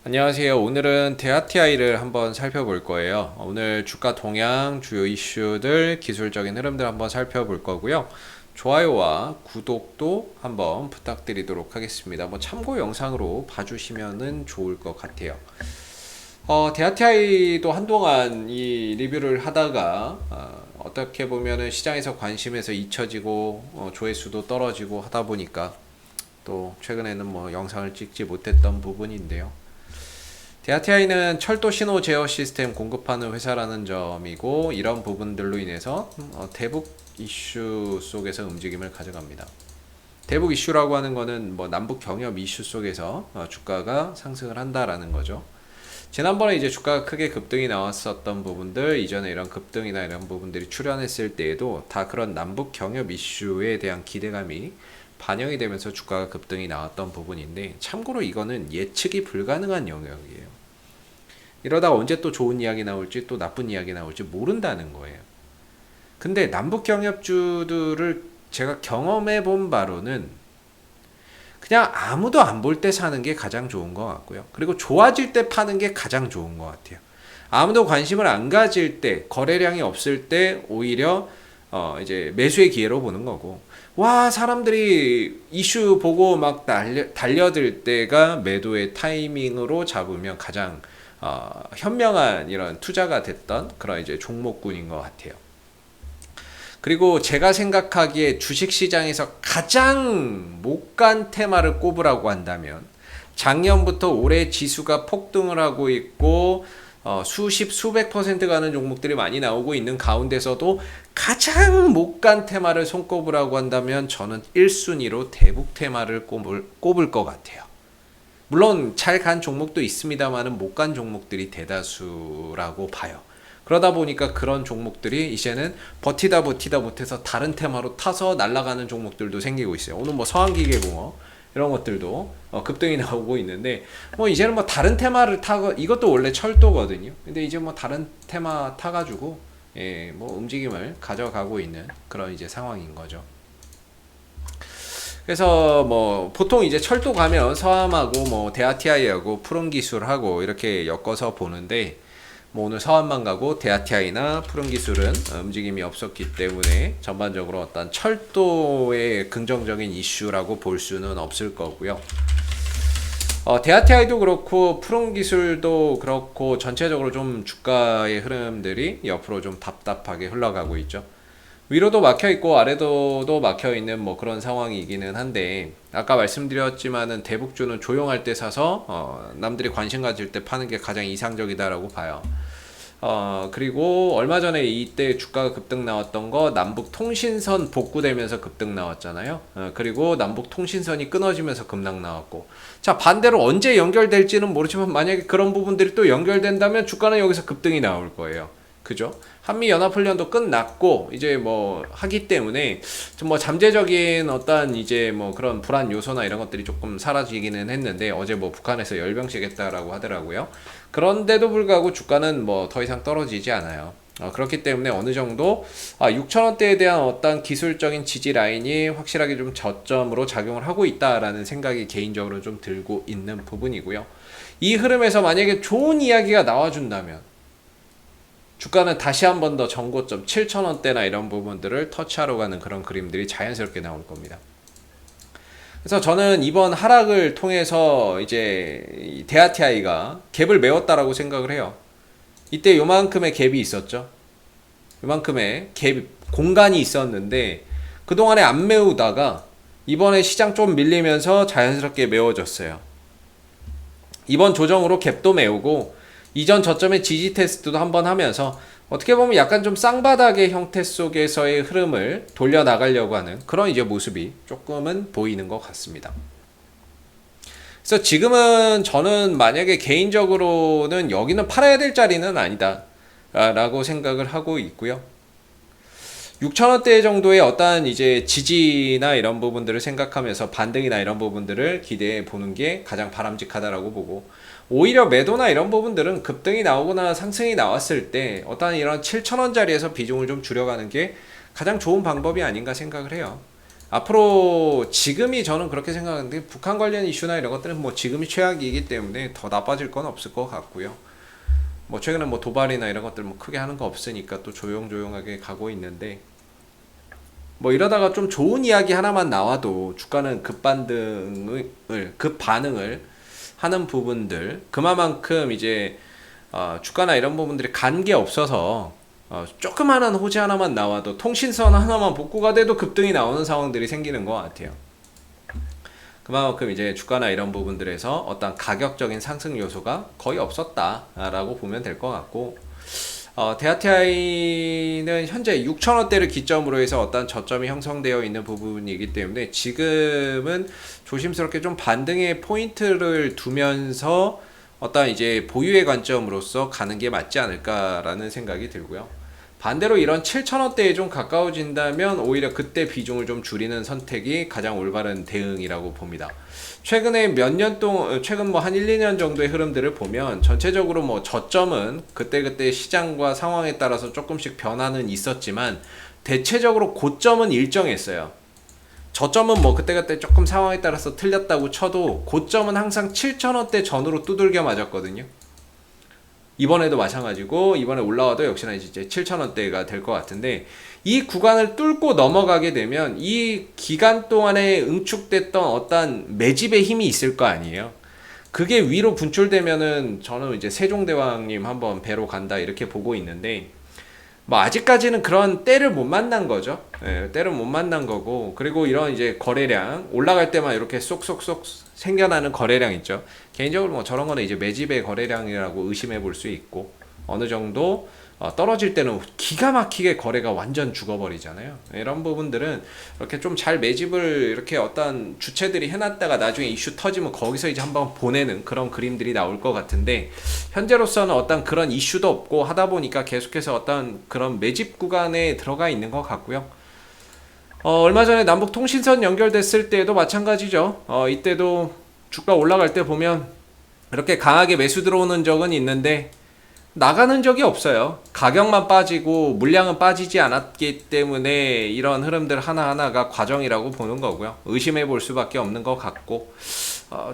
안녕하세요. 오늘은 대하티아이를 한번 살펴볼 거예요. 오늘 주가 동향, 주요 이슈들, 기술적인 흐름들 한번 살펴볼 거고요. 좋아요와 구독도 한번 부탁드리도록 하겠습니다. 뭐 참고 영상으로 봐주시면은 좋을 것 같아요. 대하티아이도 한동안 이 리뷰를 하다가 어떻게 보면은 시장에서 관심에서 잊혀지고 조회수도 떨어지고 하다 보니까 또 최근에는 뭐 영상을 찍지 못했던 부분인데요. 대하티아이는 철도 신호 제어 시스템 공급하는 회사라는 점이고, 이런 부분들로 인해서 대북 이슈 속에서 움직임을 가져갑니다. 대북 이슈라고 하는 거는 뭐 남북 경협 이슈 속에서 주가가 상승을 한다라는 거죠. 지난번에 이제 주가가 크게 급등이 나왔었던 부분들, 이전에 이런 급등이나 이런 부분들이 출현했을 때에도 다 그런 남북 경협 이슈에 대한 기대감이 반영이 되면서 주가가 급등이 나왔던 부분인데, 참고로 이거는 예측이 불가능한 영역이에요. 이러다가 언제 또 좋은 이야기 나올지 또 나쁜 이야기 나올지 모른다는 거예요. 근데 남북 경협주들을 제가 경험해 본 바로는 그냥 아무도 안 볼 때 사는 게 가장 좋은 것 같고요. 그리고 좋아질 때 파는 게 가장 좋은 것 같아요. 아무도 관심을 안 가질 때, 거래량이 없을 때 오히려 이제 매수의 기회로 보는 거고, 와, 사람들이 이슈 보고 막 달려들 때가 매도의 타이밍으로 잡으면 가장 현명한 이런 투자가 됐던 그런 이제 종목군인 것 같아요. 그리고 제가 생각하기에 주식시장에서 가장 못 간 테마를 꼽으라고 한다면, 작년부터 올해 지수가 폭등을 하고 있고 수십 수백 퍼센트 가는 종목들이 많이 나오고 있는 가운데서도 가장 못 간 테마를 손꼽으라고 한다면, 저는 1순위로 대북 테마를 꼽을 것 같아요. 물론 잘 간 종목도 있습니다만은 못 간 종목들이 대다수라고 봐요. 그러다 보니까 그런 종목들이 이제는 버티다 못해서 다른 테마로 타서 날아가는 종목들도 생기고 있어요. 오늘 뭐 서한기계공업 이런 것들도 급등이 나오고 있는데, 뭐 이제는 뭐 다른 테마를 타고, 이것도 원래 철도거든요. 근데 이제 뭐 다른 테마 타가지고 뭐 움직임을 가져가고 있는 그런 이제 상황인 거죠. 그래서 뭐 보통 이제 철도 가면 서암하고 뭐 대하티아이하고 푸른기술하고 이렇게 엮어서 보는데, 뭐 오늘 서암만 가고 대하티아이나 푸른기술은 움직임이 없었기 때문에 전반적으로 어떤 철도의 긍정적인 이슈라고 볼 수는 없을 거고요. 대하티아이도 그렇고 푸른기술도 그렇고 전체적으로 좀 주가의 흐름들이 옆으로 좀 답답하게 흘러가고 있죠. 위로도 막혀 있고 아래도도 막혀 있는 뭐 그런 상황이기는 한데, 아까 말씀드렸지만은 대북주는 조용할 때 사서 남들이 관심 가질 때 파는 게 가장 이상적이다라고 봐요. 그리고 얼마 전에 이때 주가가 급등 나왔던 거, 남북 통신선 복구되면서 급등 나왔잖아요. 그리고 남북 통신선이 끊어지면서 급락 나왔고, 자, 반대로 언제 연결될지는 모르지만 만약에 그런 부분들이 또 연결된다면 주가는 여기서 급등이 나올 거예요. 그죠? 한미연합훈련도 끝났고 이제 뭐 하기 때문에 좀 뭐 잠재적인 어떤 이제 뭐 그런 불안 요소나 이런 것들이 조금 사라지기는 했는데, 어제 뭐 북한에서 열병식 했다라고 하더라고요. 그런데도 불구하고 주가는 뭐 더 이상 떨어지지 않아요. 그렇기 때문에 어느 정도 6,000원대에 대한 어떤 기술적인 지지 라인이 확실하게 좀 저점으로 작용을 하고 있다라는 생각이 개인적으로 좀 들고 있는 부분이고요. 이 흐름에서 만약에 좋은 이야기가 나와준다면 주가는 다시 한 번 더 전고점 7,000원대나 이런 부분들을 터치하러 가는 그런 그림들이 자연스럽게 나올 겁니다. 그래서 저는 이번 하락을 통해서 이제 대하티아이가 갭을 메웠다라고 생각을 해요. 이때 요만큼의 갭이 있었죠. 요만큼의 갭 공간이 있었는데 그동안에 안 메우다가 이번에 시장 좀 밀리면서 자연스럽게 메워졌어요. 이번 조정으로 갭도 메우고 이전 저점의 지지 테스트도 한번 하면서 어떻게 보면 약간 좀 쌍바닥의 형태 속에서의 흐름을 돌려나가려고 하는 그런 이제 모습이 조금은 보이는 것 같습니다. 그래서 지금은 저는 만약에 개인적으로는 여기는 팔아야 될 자리는 아니다 라고 생각을 하고 있고요. 6,000원대 정도의 어떤 이제 지지나 이런 부분들을 생각하면서 반등이나 이런 부분들을 기대해 보는 게 가장 바람직하다라고 보고, 오히려 매도나 이런 부분들은 급등이 나오거나 상승이 나왔을 때 어떤 이런 7,000원짜리에서 비중을 좀 줄여가는 게 가장 좋은 방법이 아닌가 생각을 해요. 앞으로 지금이 저는 그렇게 생각하는데 북한 관련 이슈나 이런 것들은 뭐 지금이 최악이기 때문에 더 나빠질 건 없을 것 같고요. 뭐 최근에 뭐 도발이나 이런 것들 뭐 크게 하는 거 없으니까 또 조용조용하게 가고 있는데 뭐 이러다가 좀 좋은 이야기 하나만 나와도 주가는 급반응을 하는 부분들 그만큼 이제 주가나 이런 부분들이 간 게 없어서 조그마한 호재 하나만 나와도 통신선 하나만 복구가 돼도 급등이 나오는 상황들이 생기는 것 같아요. 그만큼 이제 주가나 이런 부분들에서 어떤 가격적인 상승 요소가 거의 없었다라고 보면 될 것 같고 대하티아이는 현재 6,000원대를 기점으로 해서 어떤 저점이 형성되어 있는 부분이기 때문에 지금은 조심스럽게 좀 반등의 포인트를 두면서 어떤 이제 보유의 관점으로서 가는 게 맞지 않을까라는 생각이 들고요. 반대로 이런 7,000원대에 좀 가까워진다면 오히려 그때 비중을 좀 줄이는 선택이 가장 올바른 대응이라고 봅니다. 최근에 몇 년 동안, 최근 뭐 한 1, 2년 정도의 흐름들을 보면 전체적으로 뭐 저점은 그때그때 시장과 상황에 따라서 조금씩 변화는 있었지만 대체적으로 고점은 일정했어요. 저점은 뭐 그때그때 조금 상황에 따라서 틀렸다고 쳐도 고점은 항상 7,000원대 전으로 두들겨 맞았거든요. 이번에도 마찬가지고 이번에 올라와도 역시나 이제 7,000원대가 될 것 같은데 이 구간을 뚫고 넘어가게 되면 이 기간 동안에 응축됐던 어떤 매집의 힘이 있을 거 아니에요. 그게 위로 분출되면은 저는 이제 세종대왕님 한번 배로 간다 이렇게 보고 있는데 뭐 아직까지는 그런 때를 못 만난 거죠. 때를 못 만난 거고 그리고 이런 이제 거래량 올라갈 때만 이렇게 쏙쏙쏙 생겨나는 거래량 있죠. 개인적으로 뭐 저런 거는 이제 매집의 거래량이라고 의심해 볼 수 있고 어느 정도 떨어질 때는 기가 막히게 거래가 완전 죽어버리잖아요. 이런 부분들은 이렇게 좀 잘 매집을 이렇게 어떤 주체들이 해놨다가 나중에 이슈 터지면 거기서 이제 한번 보내는 그런 그림들이 나올 것 같은데 현재로서는 어떤 그런 이슈도 없고 하다 보니까 계속해서 어떤 그런 매집 구간에 들어가 있는 것 같고요. 얼마 전에 남북 통신선 연결됐을 때도 마찬가지죠. 이때도 주가 올라갈 때 보면 이렇게 강하게 매수 들어오는 적은 있는데 나가는 적이 없어요. 가격만 빠지고 물량은 빠지지 않았기 때문에 이런 흐름들 하나하나가 과정이라고 보는 거고요. 의심해 볼 수밖에 없는 것 같고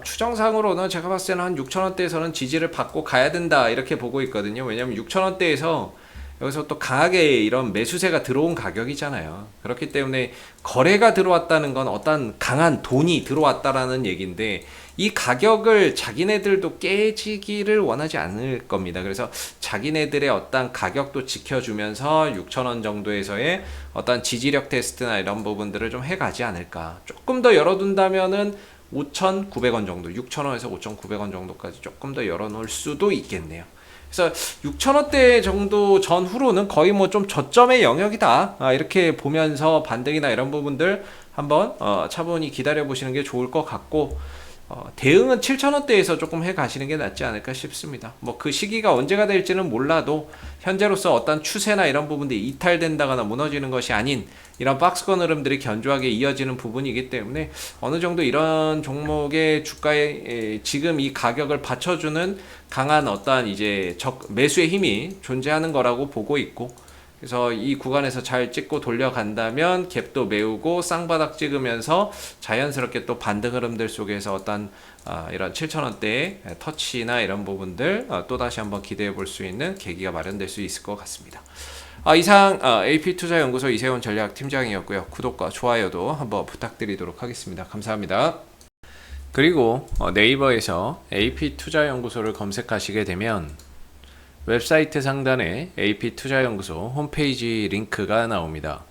추정상으로는 제가 봤을 때는 한 6,000원대에서는 지지를 받고 가야 된다 이렇게 보고 있거든요. 왜냐면 6,000원대에서 여기서 또 강하게 이런 매수세가 들어온 가격이잖아요. 그렇기 때문에 거래가 들어왔다는 건 어떤 강한 돈이 들어왔다라는 얘기인데 이 가격을 자기네들도 깨지기를 원하지 않을 겁니다. 그래서 자기네들의 어떤 가격도 지켜주면서 6,000원 정도에서의 어떤 지지력 테스트나 이런 부분들을 좀 해가지 않을까. 조금 더 열어둔다면은 5,900원 정도, 6,000원에서 5,900원 정도까지 조금 더 열어놓을 수도 있겠네요. 그래서 6,000원대 정도 전후로는 거의 뭐 좀 저점의 영역이다 이렇게 보면서 반등이나 이런 부분들 한번 차분히 기다려 보시는 게 좋을 것 같고 대응은 7,000원대에서 조금 해 가시는 게 낫지 않을까 싶습니다. 뭐 그 시기가 언제가 될지는 몰라도 현재로서 어떤 추세나 이런 부분들이 이탈된다거나 무너지는 것이 아닌 이런 박스권 흐름들이 견조하게 이어지는 부분이기 때문에 어느 정도 이런 종목의 주가에 지금 이 가격을 받쳐주는 강한 어떤 이제 매수의 힘이 존재하는 거라고 보고 있고 그래서 이 구간에서 잘 찍고 돌려간다면 갭도 메우고 쌍바닥 찍으면서 자연스럽게 또 반등 흐름들 속에서 어떤 이런 7,000원대의 터치나 이런 부분들 또다시 한번 기대해 볼 수 있는 계기가 마련될 수 있을 것 같습니다. 이상 AP투자연구소 이세훈 전략팀장이었고요. 구독과 좋아요도 한번 부탁드리도록 하겠습니다. 감사합니다. 그리고 네이버에서 AP투자연구소를 검색하시게 되면 웹사이트 상단에 AP투자연구소 홈페이지 링크가 나옵니다.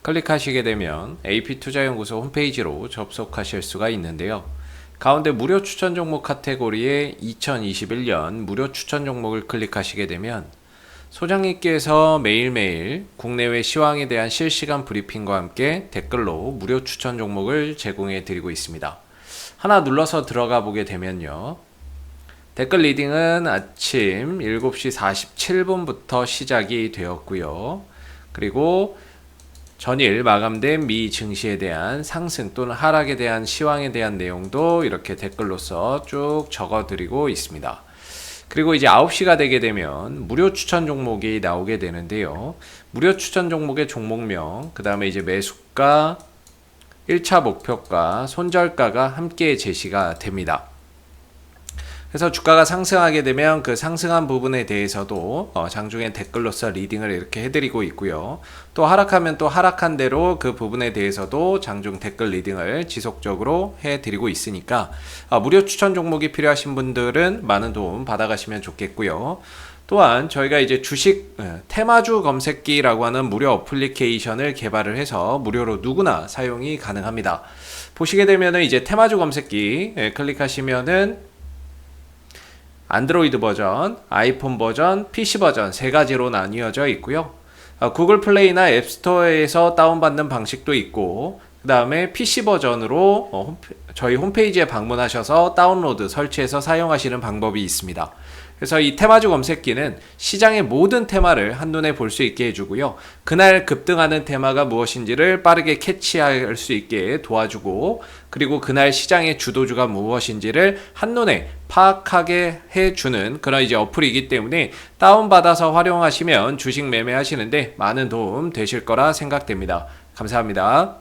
클릭하시게 되면 AP투자연구소 홈페이지로 접속하실 수가 있는데요. 가운데 무료 추천 종목 카테고리에 2021년 무료 추천 종목을 클릭하시게 되면 소장님께서 매일매일 국내외 시황에 대한 실시간 브리핑과 함께 댓글로 무료 추천 종목을 제공해 드리고 있습니다. 하나 눌러서 들어가 보게 되면요. 댓글 리딩은 아침 7시 47분부터 시작이 되었고요. 그리고 전일 마감된 미 증시에 대한 상승 또는 하락에 대한 시황에 대한 내용도 이렇게 댓글로서 쭉 적어드리고 있습니다. 그리고 이제 9시가 되게 되면 무료 추천 종목이 나오게 되는데요. 무료 추천 종목의 종목명, 그 다음에 이제 매수가, 1차 목표가, 손절가가 함께 제시가 됩니다. 그래서 주가가 상승하게 되면 그 상승한 부분에 대해서도 장중에 댓글로서 리딩을 이렇게 해드리고 있고요. 또 하락하면 또 하락한 대로 그 부분에 대해서도 장중 댓글 리딩을 지속적으로 해드리고 있으니까 무료 추천 종목이 필요하신 분들은 많은 도움 받아가시면 좋겠고요. 또한 저희가 이제 주식 테마주 검색기라고 하는 무료 어플리케이션을 개발을 해서 무료로 누구나 사용이 가능합니다. 보시게 되면은 이제 테마주 검색기 클릭하시면은 안드로이드 버전, 아이폰 버전, PC 버전 세 가지로 나뉘어져 있고요. 구글 플레이나 앱스토어에서 다운받는 방식도 있고, 그 다음에 PC 버전으로 저희 홈페이지에 방문하셔서 다운로드, 설치해서 사용하시는 방법이 있습니다. 그래서 이 테마주 검색기는 시장의 모든 테마를 한눈에 볼 수 있게 해주고요. 그날 급등하는 테마가 무엇인지를 빠르게 캐치할 수 있게 도와주고, 그리고 그날 시장의 주도주가 무엇인지를 한눈에 파악하게 해주는 그런 이제 어플이기 때문에 다운받아서 활용하시면 주식 매매하시는데 많은 도움 되실 거라 생각됩니다. 감사합니다.